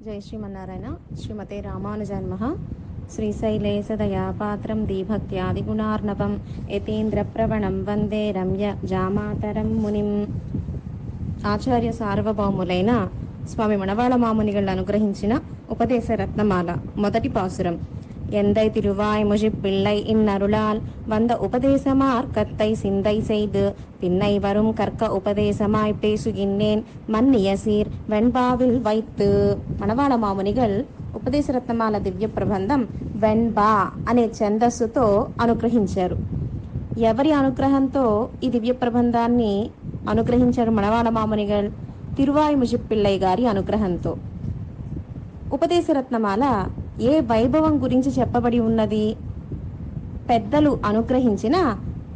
జై శ్రీమన్నారాయణ. శ్రీమతే రామానుజన్మః. శ్రీశైలే సదయాపాత్రం దీభక్త్యాదిగుణార్ణవం యతీంద్ర ప్రవణం వందే రమ్య జామాతరం మునిం. ఆచార్య సార్వభౌములైన స్వామి మణవాళ మామునిగళ్ళు అనుగ్రహించిన ఉపదేశ రత్నమాల మొదటి పాసురం. எந்தை திருவாய் முழிப்பிள்ளை இந்நருளால் வந்த உபதேசமார் கத்தை சிந்தை செய்து பின்னை வரும் கற்க உபதேசமாய் பேசுகின்றேன் மன்னிய சீர் వెణ్బావిల్ వైత్. మణవాళ మామునిగల్ ఉపదేశ రత్నమాల దివ్య ప్రబంధం వెణ్బా అనే ఛందస్సుతో అనుగ్రహించారు. ఎవరి అనుగ్రహంతో ఈ దివ్య ప్రబంధాన్ని అనుగ్రహించారు మణవాళ మామునిగల్? తిరువాయి ముజిప్పిళ్ళై గారి అనుగ్రహంతో. ఉపదేశ రత్నమాల ఏ వైభవం గురించి చెప్పబడి ఉన్నది? పెద్దలు అనుగ్రహించిన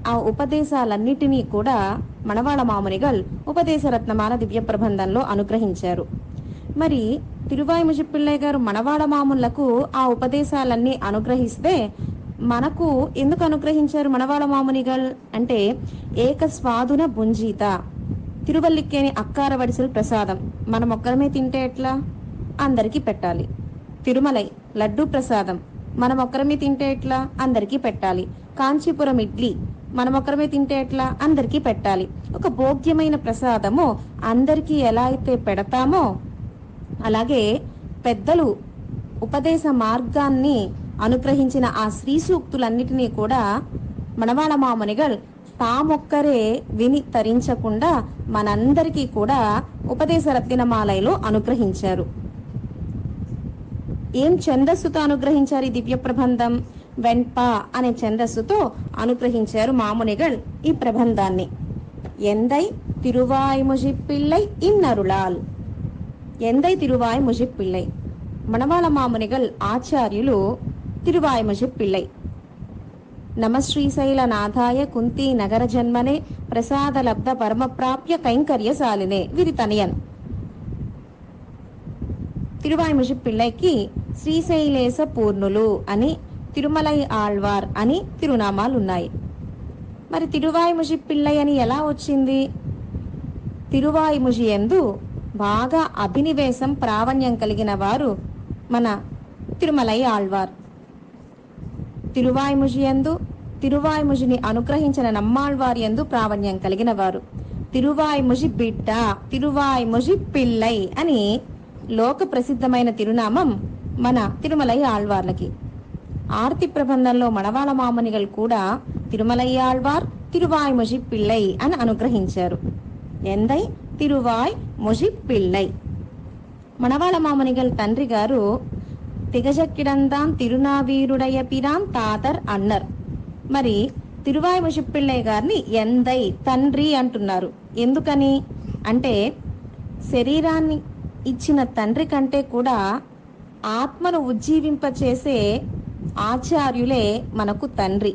ఆ ఉపదేశాలన్నిటినీ కూడా మణవాళ మామునిగల్ ఉపదేశ రత్నమాల దివ్య ప్రబంధంలో అనుగ్రహించారు. మరి తిరువాయి ముజిప్పిళ్ళై గారు మణవాళ మాములకు ఆ ఉపదేశాలన్నీ అనుగ్రహిస్తే మనకు ఎందుకు అనుగ్రహించారు మణవాళ మామునిగల్ అంటే, ఏక స్వాదున బుంజీత తిరువల్లిక్కేని అక్కార వడిసెల ప్రసాదం మనం ఒక్కరమే తింటే ఎట్లా? అందరికీ పెట్టాలి. తిరుమలై లడ్డూ ప్రసాదం మనం ఒక్కరమే తింటే ఎట్లా? అందరికీ పెట్టాలి. కాంచీపురం ఇడ్లీ మనం ఒక్కరమే తింటే ఎట్లా? అందరికీ పెట్టాలి. ఒక భోగ్యమైన ప్రసాదము అందరికీ ఎలా అయితే పెడతామో అలాగే పెద్దలు ఉపదేశ మార్గాన్ని అనుగ్రహించిన ఆ శ్రీ సూక్తులన్నిటినీ కూడా మణవాళ మామునిగల్ తామొక్కరే విని తరించకుండా మనందరికీ కూడా ఉపదేశ రత్నమాలయలో అనుగ్రహించారు. ఏం ఛందస్సుతో అనుగ్రహించారు ఈ దివ్య ప్రబంధం? వెణ్పా అనే ఛందస్సుతో అనుగ్రహించారు మామునిగల్ ఈ ప్రబంధాన్ని. ఎందై తిరువాయ్ ముజిప్పిళ్ళై ఇన్నరుళాల్. ఎందై తిరువాయ్ ముజిప్పిళ్ళై మణవాళ మామునిగల్ ఆచార్యులు తిరువాయ్ ముజిప్పిళ్ళై. నమశ్రీశైల నాథాయ కుంతి నగర జన్మనే ప్రసాద లబ్ధ పరమప్రాప్య కైంకర్యశాలినే వీరి తనయన్. తిరువాయ్ ముజిప్పిళ్ళైకి శ్రీశైలేశ పూర్ణులు అని, తిరుమలై ఆళ్వార్ అని తిరునామాలున్నాయి. మరి తిరువాయ్ ముజిప్పిళ్ళై అని ఎలా వచ్చింది? తిరువాయ్ ముజి యందు బాగా అభినివేశం ప్రావణ్యం కలిగిన వారు మన తిరుమలై ఆళ్వార్. తిరువాయ్ ముజి యందు తిరువాయ్ ముజిని అనుగ్రహించిన నమ్మాళ్వారి యందు ప్రావణ్యం కలిగిన వారు. తిరువాయ్ ముజి బిడ్డ తిరువాయ్ ముజి పిళ్ళై అని లోక ప్రసిద్ధమైన తిరునామం మన తిరుమలై ఆళ్వార్లకి. ఆర్తి ప్రబంధంలో మణవాళ మామునిగల్ కూడా తిరుమలై ఆళ్వార్ తిరువాయ్ ముజిప్పిళ్ళై అని అనుగ్రహించారు. ఎందై తిరువాయ్ ముజిప్పిళ్ళై. మణవాళ మామునిగల్ తండ్రి గారు తిగజక్కిడందాన్ తిరునావీరుడయ పిరాన్ తాతర్ అన్నర్. మరి తిరువాయ్ ముజిప్పిళ్ళై గారిని ఎందై తండ్రి అంటున్నారు. ఎందుకని అంటే, శరీరాన్ని ఇచ్చిన తండ్రి కంటే కూడా ఆత్మను ఉజ్జీవింపచేసే ఆచార్యులే మనకు తండ్రి.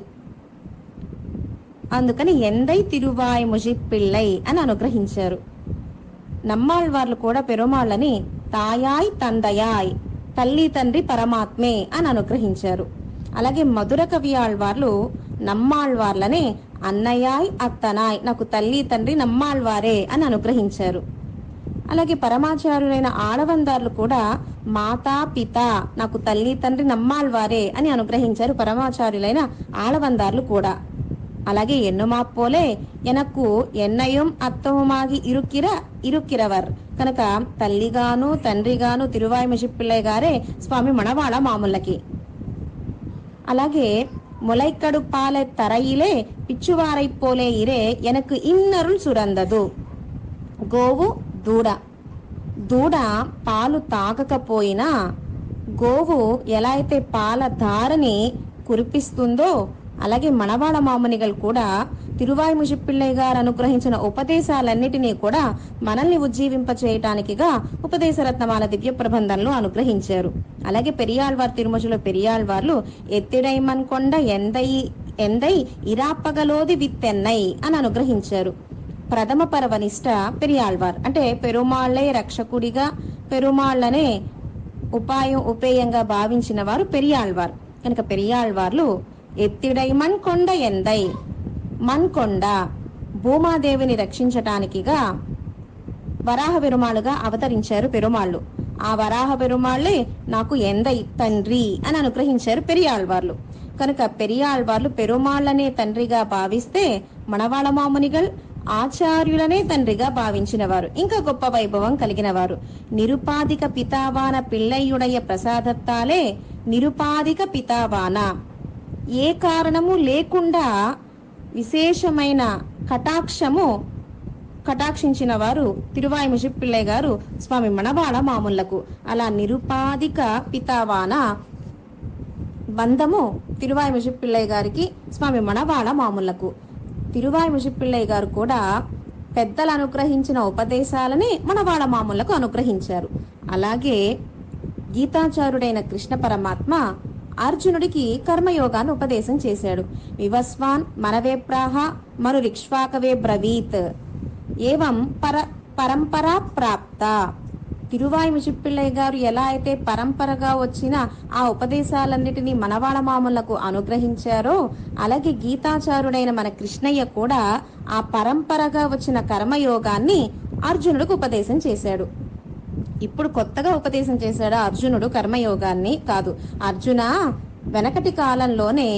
అందుకని ఎందై తిరువాయ్ ముజిప్పిళ్ళై అని అనుగ్రహించారు. నమ్మాళ్వార్లు కూడా పెరుమాళ్ళని తాయాయ్ తందయాయ్ తల్లి తండ్రి పరమాత్మే అని అనుగ్రహించారు. అలాగే మధుర కవి ఆళ్వార్లు నమ్మాళ్వార్లనే అన్నయాయ్ అత్తనాయ్ నాకు తల్లి తండ్రి నమ్మాళ్వారే అని అనుగ్రహించారు. అలాగే పరమాచార్యులైన ఆడవందార్లు కూడా మాతా పిత నాకు తల్లి తండ్రి నమ్మాళ్వారే అని అనుగ్రహించారు పరమాచార్యులైన ఆడవందార్లు కూడా. అలాగే ఎన్నుమాప్పోలే ఎనకు ఎన్నయం అత్తముమాగి ఇరుక్కిరవర్ కనుక తల్లిగాను తండ్రిగాను తిరువాయ్ ముజిప్పిళ్ళై గారే స్వామి మణవాళ మాములకి. అలాగే ములైక్కడు పాలె తరయిలే పిచ్చువారైపోలే ఇరే ఎనకు ఇన్నరుల్ సురందదు. గోవు దూడ దూడ పాలు తాగకపోయినా గోవు ఎలా అయితే పాల ధారని కురిపిస్తుందో అలాగే మణవాళ మామునిగల్ కూడా తిరువాయ్ ముజిప్పిళ్ళై గారు అనుగ్రహించిన ఉపదేశాలన్నిటినీ కూడా మనల్ని ఉజ్జీవింప చేయటానికిగా ఉపదేశ రత్నమాల దివ్య ప్రబంధంలో అనుగ్రహించారు. అలాగే పెరియాళ్వార్ తిరుమజుల పెరియాళ్వార్లు ఎత్తిడైమన్ కొండ ఎందై ఇరాపగలోది విత్తెన్నై అని అనుగ్రహించారు. ప్రథమ పరవనిష్ట పెరియాళ్వార్ అంటే పెరుమాళ్లే రక్షకుడిగా పెరుమాళ్లనే ఉపేయంగా భావించిన వారు పెరియాళ్వార్. కనుక పెరియాళ్వార్లు ఎత్తిడై మన్కొండ ఎందై మన్కొండ భూమాదేవిని రక్షించటానికిగా వరాహ పెరుమాళుగా అవతరించారు పెరుమాళ్ళు. ఆ వరాహ పెరుమాళ్లే నాకు ఎందై తండ్రి అని అనుగ్రహించారు పెరియాళ్వార్లు. కనుక పెరియాళ్వార్లు పెరుమాళ్లనే తండ్రిగా భావిస్తే మణవాళ మామునిగల్ ఆచార్యులనే తండ్రిగా భావించినవారు, ఇంకా గొప్ప వైభవం కలిగిన వారు. నిరుపాధిక పితావాన పిళ్ళయ్యుడయ్య ప్రసాదత్తాలే నిరుపాధిక పితావాన. ఏ కారణము లేకుండా విశేషమైన కటాక్షించిన వారు తిరువాయిముషి పిళ్ళై గారు స్వామి మణవాళ మాముళ్లకు. అలా నిరుపాధిక పితావాన బంధము తిరువాయిముషి పిళ్ళై గారికి స్వామి మణవాళ మాముళ్లకు. తిరువాయిముషి పిళ్ళై గారు కూడా పెద్దలు అనుగ్రహించిన ఉపదేశాలని మణవాళ మాముళ్లకు అనుగ్రహించారు. అలాగే గీతాచారుడైన కృష్ణ పరమాత్మ అర్జునుడికి కర్మయోగాన్ని ఉపదేశం చేశాడు. వివస్వాన్ మనవేప్రాహ మనురిక్ష్వాకవే బ్రవీత్ ఏవం పరంపరా ప్రాప్త. తిరువాయిముషి పిళ్ళై గారు ఎలా అయితే పరంపరగా వచ్చిన ఆ ఉపదేశాలన్నిటినీ మనవాళ మాములకు అనుగ్రహించారో, అలాగే గీతాచారుడైన మన కృష్ణయ్య కూడా ఆ పరంపరగా వచ్చిన కర్మయోగాన్ని అర్జునుడికి ఉపదేశం చేశాడు. ఇప్పుడు కొత్తగా ఉపదేశం చేశాడు అర్జునుడు కర్మయోగాన్ని కాదు. అర్జున, వెనకటి కాలంలోనే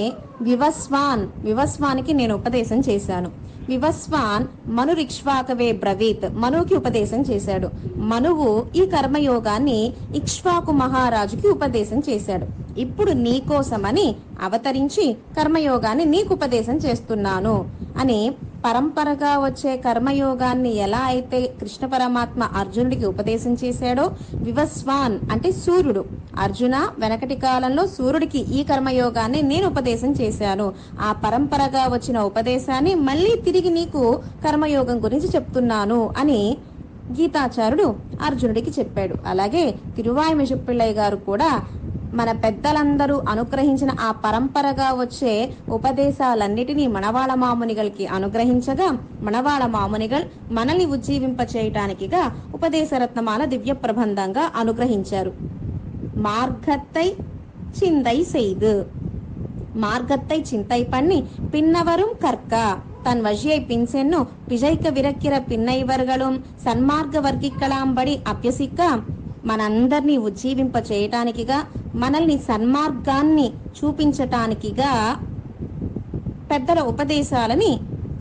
వివస్వానికి నేను ఉపదేశం చేశాను. వివస్వాన్ మనురిక్ష్వాకవే బ్రవీత్, మనువుకి ఉపదేశం చేశాడు. మనువు ఈ కర్మయోగాన్ని ఇక్ష్వాకు మహారాజుకి ఉపదేశం చేశాడు. ఇప్పుడు నీకోసమని అవతరించి కర్మయోగాన్ని నీకు ఉపదేశం చేస్తున్నాను అని పరంపరగా వచ్చే కర్మయోగాన్ని ఎలా అయితే కృష్ణ పరమాత్మ అర్జునుడికి ఉపదేశం చేశాడో, వివస్వాన్ అంటే సూర్యుడు, అర్జున వెనకటి కాలంలో సూర్యుడికి ఈ కర్మయోగాన్ని నేను ఉపదేశం చేశాను. ఆ పరంపరగా వచ్చిన ఉపదేశాన్ని మళ్ళీ తిరిగి నీకు కర్మయోగం గురించి చెప్తున్నాను అని గీతాచారుడు అర్జునుడికి చెప్పాడు. అలాగే తిరువాయిముషి పిళ్ళై గారు కూడా మన పెద్దలందరూ అనుగ్రహించిన ఆ పరంపరగా వచ్చే ఉపదేశాలన్నిటినీ మణవాళ మామునిగల్కి అనుగ్రహించగా, మణవాళ మామునిగల్ మనల్ని ఉజ్జీవింప చేయటానికిగా ఉపదేశరత్నమాల దివ్య ప్రబంధంగా అనుగ్రహించారు. మార్గత్తై చిందై செய்து, మార్గత్తై చింతై பண்ணி பின்னவரும் கற்க தன் வழியை பின் சென்னு பிழைக்க விரக்கிற பின்னைவர்களும் సన్మార్గ వర్గిక్కలాంబడి అభ్యసిక్క. మనందరినీ ఉజ్జీవింప చేయటానికిగా, మనల్ని సన్మార్గాన్ని చూపించటానికిగా పెద్దల ఉపదేశాలని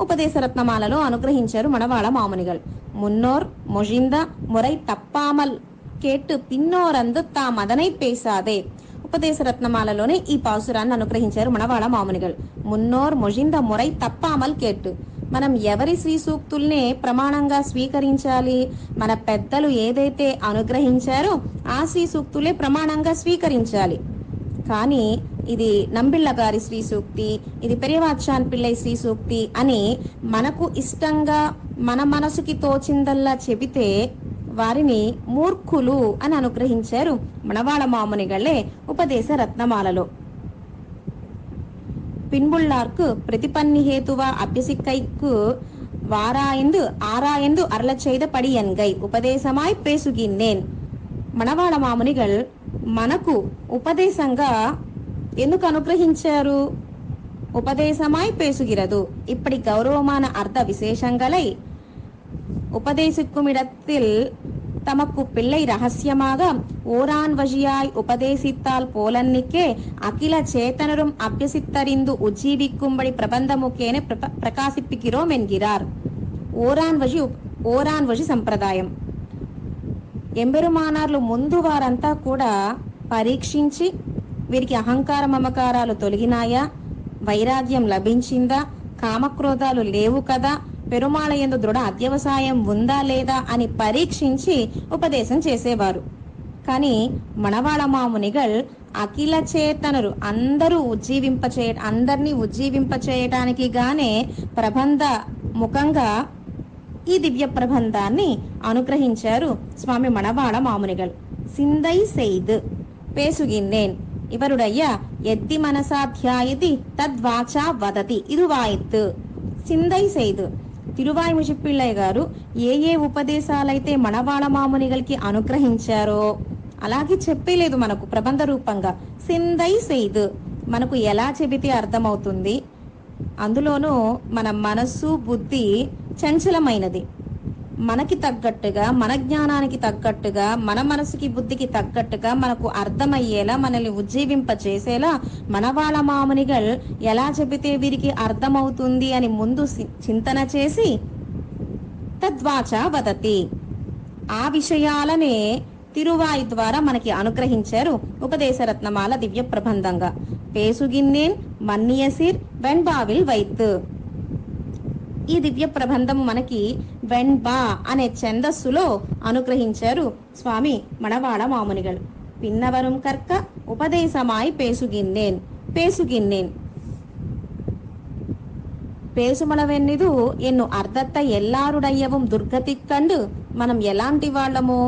ఉపదేశరత్నమాలలో అనుగ్రహించారు మణవాళ మామునిగల్. మున్నోర్ మొజింద మురై తప్పామల్ కేట్టు పిన్నోరందు తా మదనై పేసాదే. ఉపదేశరత్నమాలలోనే ఈ పాసురాన్ని అనుగ్రహించారు మణవాళ మామునిగల్. మున్నోర్ మొజింద మురై తప్పామల్ కేట్టు. మనం ఎవరి శ్రీ సూక్తుల్నే ప్రమాణంగా స్వీకరించాలి? మన పెద్దలు ఏదైతే అనుగ్రహించారో ఆ శ్రీ సూక్తులే ప్రమాణంగా స్వీకరించాలి. కానీ ఇది నంబిళ్ళ గారి శ్రీ సూక్తి, ఇది పెరియవాచాన్ పిళ్ళై శ్రీ సూక్తి అని మనకు ఇష్టంగా మన మనసుకి తోచిందల్లా చెబితే వారిని మూర్ఖులు అని అనుగ్రహించారు మణవాళ మామునిగళ్ళే ఉపదేశ రత్నమాలలో. பின்புள்ளார்க்கு பிரதிபன்னி ஹேத்துவா அபியசிக்கைக்கு ஆராய்ந்து அருள செய்த படியன்கை ఉపదేశమాయ్ పేసుగిన్నేన్. మణవాళ మామునిగల్ మనకు ఉపదేశంగా ఎందుకు అనుగ్రహించారు? ఉపదేశమాయ్ పేసుగిరదు இப்படி கௌரவமான அர்த்த விசேஷங்களை உபதேசிக்குமிடத்தில் தமக்கு பிள்ளை ரகசியமாக ஓரான் வழியாய் உபதேசித்தால் போலன்னிக்கே அகில சேத்தனரும் அபியசித்தறிந்து உஜ்ஜீவிக்கும்படி பிரபந்தமுக்கேன பிரகாசிப்பிக்கிறோம் என்கிறார். ఓరాన్ వజి సంప్రదాయం. ఎంబెరుమానార్లు ముందు వారంతా కూడా పరీక్షించి వీరికి అహంకార మమకారాలు తొలగినాయా, వైరాగ్యం లభించిందా, కామక్రోధాలు లేవు కదా, పెరుమాళ యందు దృఢ అధ్యవసాయం ఉందా లేదా అని పరీక్షించి ఉపదేశం చేసేవారు. కానీ మణవాళ మామునిగల్ అఖిల చేతనరు అందరినీ ఉజ్జీవింప చేయటానికి గానే ప్రబంధ ముఖంగా ఈ దివ్య ప్రబంధాన్ని అనుగ్రహించారు స్వామి మణవాళ మామునిగల్. సిందై సెయ్దు పేసుగిన్నేన్ ఇవరుడయ్య ఎద్ది మనసాధ్యాయతి తద్వాచా వదతి ఇదువాయిత్తు. సిందై సెయ్దు తిరువాయిముషి పిళ్ళై గారు ఏ ఉపదేశాలైతే మణవాళ మామునిగల్కి అనుగ్రహించారో అలాగే చెప్పలేదు మనకు ప్రబంధ రూపంగా. సిందై సెయ్దు మనకు ఎలా చెబితే అర్థమవుతుంది? అందులోనూ మన మనస్సు బుద్ధి చంచలమైనది. మనకి తగ్గట్టుగా, మన జ్ఞానానికి తగ్గట్టుగా, మన మనసుకి బుద్ధికి తగ్గట్టుగా మనకు అర్థమయ్యేలా, మనల్ని ఉజ్జీవింప చేసేలా మనవాళ మామునిగల్ ఎలా చెబితే వీరికి అర్థమవుతుంది అని ముందు చింతన చేసి తద్వాచ వదతి, ఆ విషయాలనే తిరువాయి ద్వారా మనకి అనుగ్రహించారు ఉపదేశరత్నమాల దివ్య ప్రబంధంగా. పేసుగిన్నేన్ మన్నియసిర్ వెన్బావిల్ వైత్. ఈ దివ్య ప్రబంధము మనకి వెన్బా అనే ఛందస్సులో అనుగ్రహించారు స్వామి మణవాళ మామునిగల్. పిన్నవరం కర్క ఉపదేశమాయి పేసుగిన్నేన్. పేసుగిన్నేన్ பேசுமளவென்னிது ఎన్ను అర్ధத்தை எல்லாருடையவும் துர்க்கத்திக்கண்டு మనం ఎలాంటి వాళ్ళమో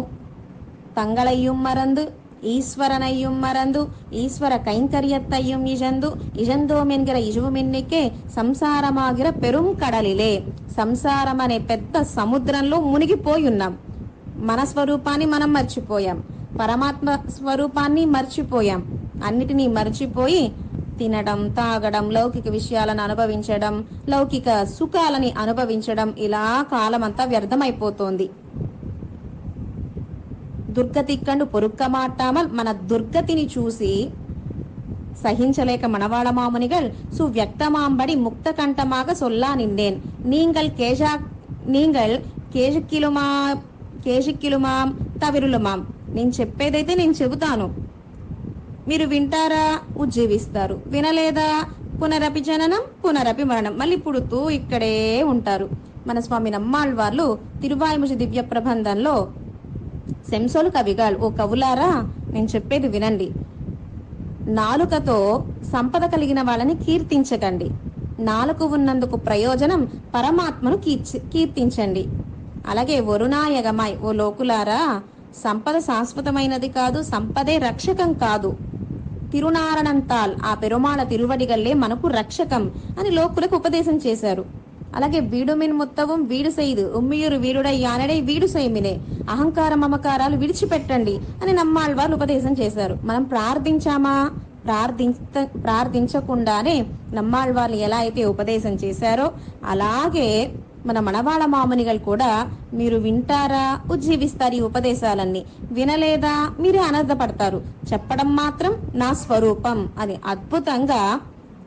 தங்களையும் மறந்து ஈஸ்வரனையும் மறந்து ஈஸ்வர கைங்கரியத்தையும் ఇజందోం ఎన్గిற ఇజువుమిన్నికే సంసారమాగిర పెరుం కడలిలే. సంసారం అనే పెద్ద సముద్రంలో మునిగిపోయి ఉన్నాం. మన స్వరూపాన్ని మనం మర్చిపోయాం, పరమాత్మ స్వరూపాన్ని మర్చిపోయాం. అన్నిటినీ మర్చిపోయి తినడం, తాగడం, లౌకిక విషయాలను అనుభవించడం, లౌకిక సుఖాలని అనుభవించడం, ఇలా కాలమంతా వ్యర్థమైపోతోంది. దుర్గతిక్కండు పొరుక్క మాట్టామల్, మన దుర్గతిని చూసి సహించలేక మనవాళ మామునిగల్ సువ్యక్తమాంబడి ముక్త కంఠమాగ సొల్లా నిండేన్. நீங்கள் కేజిక్కిలుమాం తవిరులుమాం. నేను చెప్పేదైతే నేను చెబుతాను, మీరు వింటారా, ఉజ్జీవిస్తారు. వినలేదా, పునరపి జననం పునరపి మరణం, మళ్ళీ పుడుతూ ఇక్కడే ఉంటారు. మన స్వామి నమ్మాళ్వార్లు తిరువాయిముషి దివ్య ప్రబంధంలో సెంసోలు కవిగాళ్ళు, ఓ కవులారా నేను చెప్పేది వినండి. నాలుకతో సంపద కలిగిన వాళ్ళని కీర్తించకండి. నాలుక ఉన్నందుకు ప్రయోజనం పరమాత్మను కీర్తించండి. అలాగే వరుణాయగమాయ్, ఓ లోకులారా సంపద శాశ్వతమైనది కాదు, సంపదే రక్షకం కాదు. తిరునారణంతాల్, ఆ పెరుమాళ తిరువడిగల్లే మనకు రక్షకం అని లోకులకు ఉపదేశం చేశారు. అలాగే వీడుమిన్ మొత్తవం వీడు సైదు ఉమ్మియూరు వీరుడై యానడై వీడు సైమినే, అహంకార మమకారాలు విడిచిపెట్టండి అని నమ్మాళ్వార్లు ఉపదేశం చేశారు. మనం ప్రార్థించామా? ప్రార్థించకుండానే నమ్మాళ్వార్లు ఎలా అయితే ఉపదేశం చేశారో అలాగే మన మనవాళ మామునిగలు కూడా మీరు వింటారా, ఉజ్జీవిస్తారు ఈ ఉపదేశాలన్నీ. వినలేదా, మీరే అనర్థపడతారు. చెప్పడం మాత్రం నా స్వరూపం అని అద్భుతంగా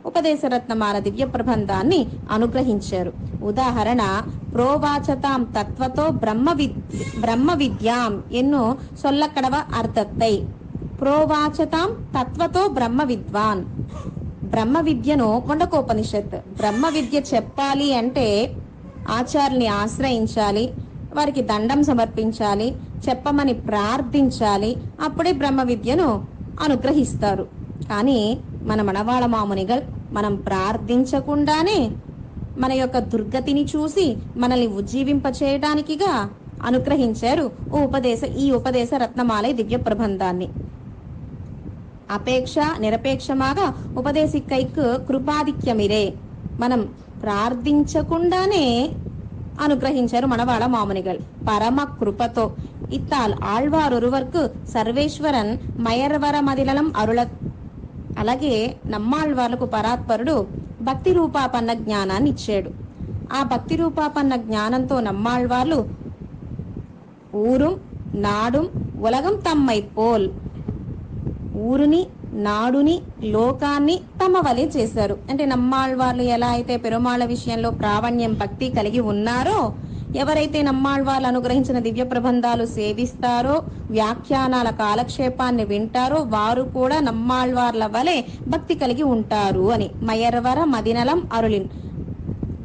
ఉపదేశరత్నమాల దివ్య ప్రబంధాన్ని అనుగ్రహించారు. ఉదాహరణ, ప్రోవాచతాం తత్వతో బ్రహ్మ విద్యాం ఎన్నో సొల్లకడవ అర్థత్తై. ప్రోవాచతాం తత్వతో బ్రహ్మ విద్వాన్, బ్రహ్మ విద్యను కొండకోపనిషత్. బ్రహ్మ విద్య చెప్పాలి అంటే ఆచార్యుల్ని ఆశ్రయించాలి, వారికి దండం సమర్పించాలి, చెప్పమని ప్రార్థించాలి, అప్పుడే బ్రహ్మ విద్యను అనుగ్రహిస్తారు. కానీ మన మనవాళ మామునిగల్ మనం ప్రార్థించకుండానే మన యొక్క దుర్గతిని చూసి మనల్ని ఉజ్జీవింప చేయడానికిగా అనుగ్రహించారు ఈ ఉపదేశ రత్నమాలయ దివ్య ప్రబంధాన్ని. అపేక్ష నిరపేక్షమాగా ఉపదేశికైక్ కృపాధిక్యమిరే, మనం ప్రార్థించకుండానే అనుగ్రహించారు మనవాళ మామునిగల్ పరమ కృపతో. ఇత్తాల్ ఆళ్వారొరువర్కు సర్వేశ్వరన్ మయర్వర మదిలలం అరుళ. అలాగే నమ్మాళ్వార్లకు పరాత్పరుడు భక్తి రూపాపన్న జ్ఞానాన్ని ఇచ్చాడు. ఆ భక్తి రూపాపన్న జ్ఞానంతో నమ్మాళ్వార్లు ఊరుం నాడుం ఉలగం తమ్మై పోల్, ఊరుని నాడుని లోకాన్ని తమ వలె చేశారు. అంటే నమ్మాళ్వార్లు ఎలా అయితే పెరుమాళ విషయంలో ప్రావణ్యం భక్తి కలిగి ఉన్నారో, ఎవరైతే నమ్మాళ్వార్లు అనుగ్రహించిన దివ్య ప్రబంధాలు సేవిస్తారో, వ్యాఖ్యానాల కాలక్షేపాన్ని వింటారో వారు కూడా నమ్మాళ్వార్ల వలె భక్తి కలిగి ఉంటారు అని. మయర్వర మదినలం అరుళిన్,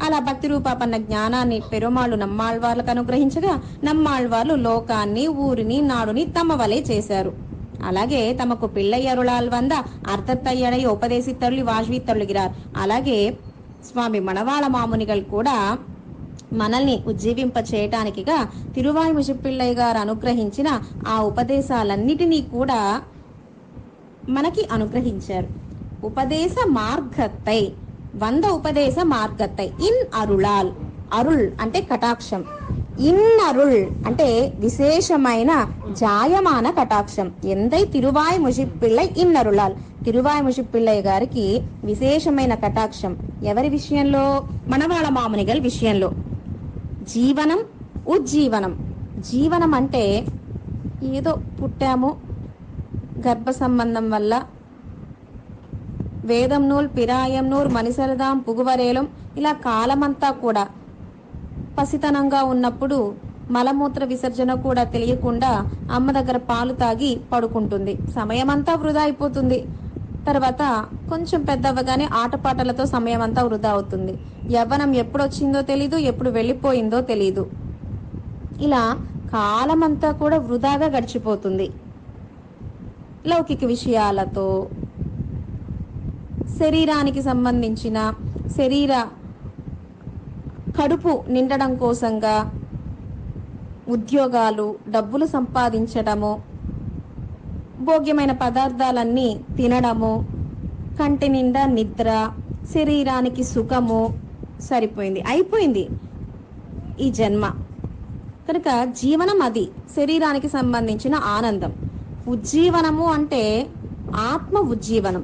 అలా భక్తి రూపాపన్న జ్ఞానాన్ని పెరుమాళ్ళు నమ్మాళ్వార్లకు అనుగ్రహించగా నమ్మాళ్వార్లు లోకాన్ని ఊరిని నాడుని తమ వలె చేశారు. అలాగే తమకు పిళ్ళై అరుళాల్ వంద అర్థత్తయ్యడై ఉపదేశిత్తరులు వాజ్వీత్తరులుగిరారు. అలాగే స్వామి మనవాళ మామునిగల్ కూడా మనల్ని ఉజ్జీవింప చేయటానికిగా తిరువాయిముషి పిళ్ళయ్య గారు అనుగ్రహించిన ఆ ఉపదేశాలన్నిటినీ కూడా మనకి అనుగ్రహించారు. ఉపదేశ మార్గత్తై 100 ఉపదేశ మార్గత్తై. ఇన్ అరుళాల్, అరుళ్ అంటే కటాక్షం, ఇన్ అరుళ్ అంటే విశేషమైన జాయమాన కటాక్షం. ఎందై తిరువాయిముషి పిళ్ళై ఇన్ అరుళాల్, తిరువాయిముషి పిళ్ళయ్య గారికి విశేషమైన కటాక్షం. ఎవరి విషయంలో? మనవాళ మామునిగల్ విషయంలో. జీవనం ఉజ్జీవనం. జీవనం అంటే ఏదో పుట్టాము, గర్భ సంబంధం వల్ల వేదం నూల్ పిరాయం నూర్ మనిసరదాం పుగువరేలం, ఇలా కాలమంతా కూడా పసితనంగా ఉన్నప్పుడు మలమూత్ర విసర్జన కూడా తెలియకుండా అమ్మ దగ్గర పాలు తాగి పడుకుంటుంది. సమయం అంతా వృధా అయిపోతుంది. తర్వాత కొంచెం పెద్ద అవ్వగానే ఆటపాటలతో సమయం అంతా వృధా అవుతుంది. యవ్వనం ఎప్పుడు వచ్చిందో తెలీదు, ఎప్పుడు వెళ్ళిపోయిందో తెలీదు. ఇలా కాలమంతా కూడా వృధాగా గడిచిపోతుంది. లౌకిక విషయాలతో, శరీరానికి సంబంధించిన శరీర కడుపు నిండడం కోసంగా ఉద్యోగాలు, డబ్బులు సంపాదించడము, భోగ్యమైన పదార్థాలన్నీ తినడము, కంటి నిండా నిద్ర, శరీరానికి సుఖము, సరిపోయింది, అయిపోయింది ఈ జన్మ. కనుక జీవనం అది శరీరానికి సంబంధించిన ఆనందం. ఉజ్జీవనము అంటే ఆత్మ ఉజ్జీవనం.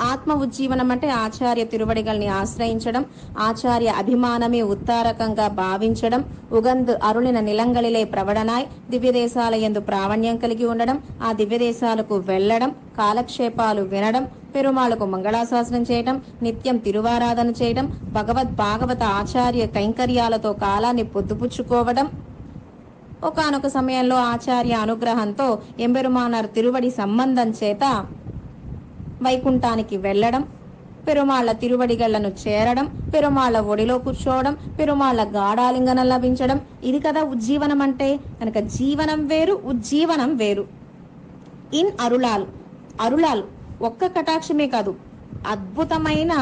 ఆత్మ ఉజ్జీవనం అంటే ఆచార్య తిరువడిగల్ని ఆశ్రయించడం, ఆచార్య అభిమానమే ఉత్తారకంగా భావించడం, ఉగంద్ అరుళిన నిలంగలిలే ప్రవడనాయ్, దివ్యదేశాల యందు ప్రావణ్యం కలిగి ఉండడం, ఆ దివ్యదేశాలకు వెళ్లడం, కాలక్షేపాలు వినడం, పెరుమాళ్లకు మంగళాశాసనం చేయడం, నిత్యం తిరువారాధన చేయడం, భాగవత ఆచార్య కైంకర్యాలతో కాలాన్ని పొద్దుపుచ్చుకోవడం, ఒకానొక సమయంలో ఆచార్య అనుగ్రహంతో ఎంబెరుమానార్ తిరువడి సంబంధం చేత వైకుంఠానికి వెళ్లడం, పెరుమాళ్ల తిరువడిగళ్లను చేరడం, పెరుమాళ్ల ఒడిలో కూర్చోవడం, పెరుమాళ్ల గాఢాలింగనం లభించడం, ఇది కదా ఉజ్జీవనం అంటే. కనుక జీవనం వేరు, ఉజ్జీవనం వేరు. ఇన్ అరుళాల్, అరుళాల్ ఒక్క కటాక్షమే కాదు, అద్భుతమైన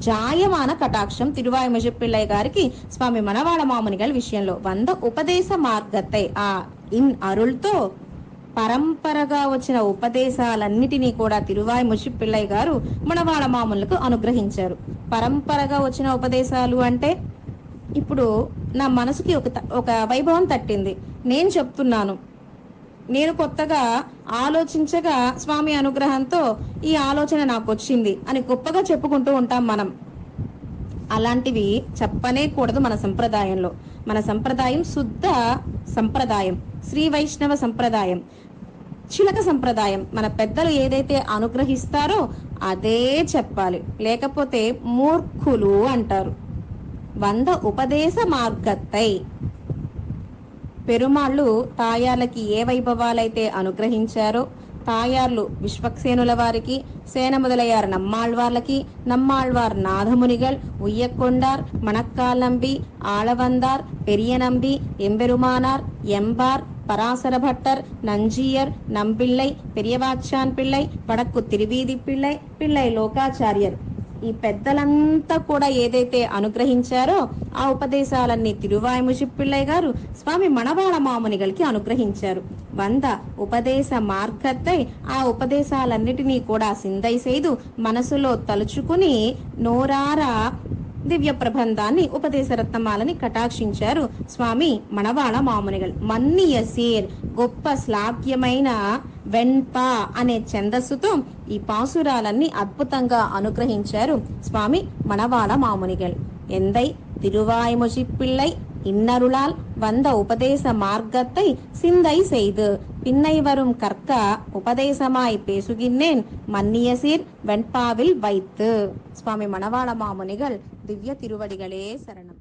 జాయమాన కటాక్షం తిరువాయిముజి పిళ్ళై గారికి స్వామి మనవాళ మామునిగల్ విషయంలో 100 ఉపదేశ మార్గத்தை ఆ ఇన్ అరుள்తో పరంపరగా వచ్చిన ఉపదేశాలన్నిటినీ కూడా తిరువాయిముజి పిళ్ళై గారు మనవాళ మాములకు అనుగ్రహించారు. పరంపరగా వచ్చిన ఉపదేశాలు అంటే ఇప్పుడు నా మనసుకి ఒక వైభవం తట్టింది, నేను చెప్తున్నాను, నేను కొత్తగా ఆలోచించగా స్వామి అనుగ్రహంతో ఈ ఆలోచన నాకు వచ్చింది అని గొప్పగా చెప్పుకుంటూ ఉంటాం మనం. అలాంటివి చెప్పనే కూడదు మన సంప్రదాయంలో. మన సంప్రదాయం శుద్ధ సంప్రదాయం, శ్రీ వైష్ణవ సంప్రదాయం, చిలక సంప్రదాయం. మన పెద్దలు ఏదైతే అనుగ్రహిస్తారో అదే చెప్పాలి, లేకపోతే మూర్ఖులు అంటారు. 100 ఉపదేశ మార్గத்தை. పెరుమాళ్ళు తాయార్లకి ఏ వైభవాలైతే అనుగ్రహించారో, తాయార్లు విశ్వక్సేనుల వారికి, సేన మొదలయ్యారు నమ్మాళ్వార్లకి, నమ్మాళ్వార్ నాథమునిగల్, ఉయ్యకొండార్, మణక్కాల్ నంబి, ఆళవందార్, పెరియ నంబి, ఎంబెరుమానార్, ఎంబార్, పరాశర భట్టర్, నంజీయర్, నంపిళ్ళై, పెరియవాచ్చాన్ పిళ్ళై, వడక్కు తిరువీధి పిళ్ళై, పిళ్ళై లోకాచార్యర్, ఈ పెద్దలంతా కూడా ఏదైతే అనుగ్రహించారో ఆ ఉపదేశాలన్నీ తిరువాయిముజి పిళ్ళై గారు స్వామి మనవాళ మామునిగల్కి అనుగ్రహించారు. 100 ఉపదేశ మార్గத்தை. ఆ ఉపదేశాలన్నిటినీ కూడా సిందై సేదు మనసులో తలుచుకుని నోరారా దివ్య ప్రబంధాన్ని, ఉపదేశ రత్నమాలని కటాక్షించారు స్వామి మనవాళ మామునిగల్. మన్నియ సీర్, గొప్ప శ్లాఘ్యమైన వెన్పా అనే ఛందస్సుతో ఈ పాసురాలన్నీ అద్భుతంగా అనుగ్రహించారు స్వామి మనవాళ మామునిగల్. ఎందై తిరువాయిముజి పిళ్ళై இன்னருளால் 100 ఉపదేశ మార్గத்தை சிந்தை செய்து பின்னை வரும் கற்க ఉపదేశమాய் பேசுகின்றேன் மன்னிய சீர் வெண்பாவில் வைத்து. స్వామి మనవాళ మామునిగల్ దివ్య తిరువడిగలే శరణం.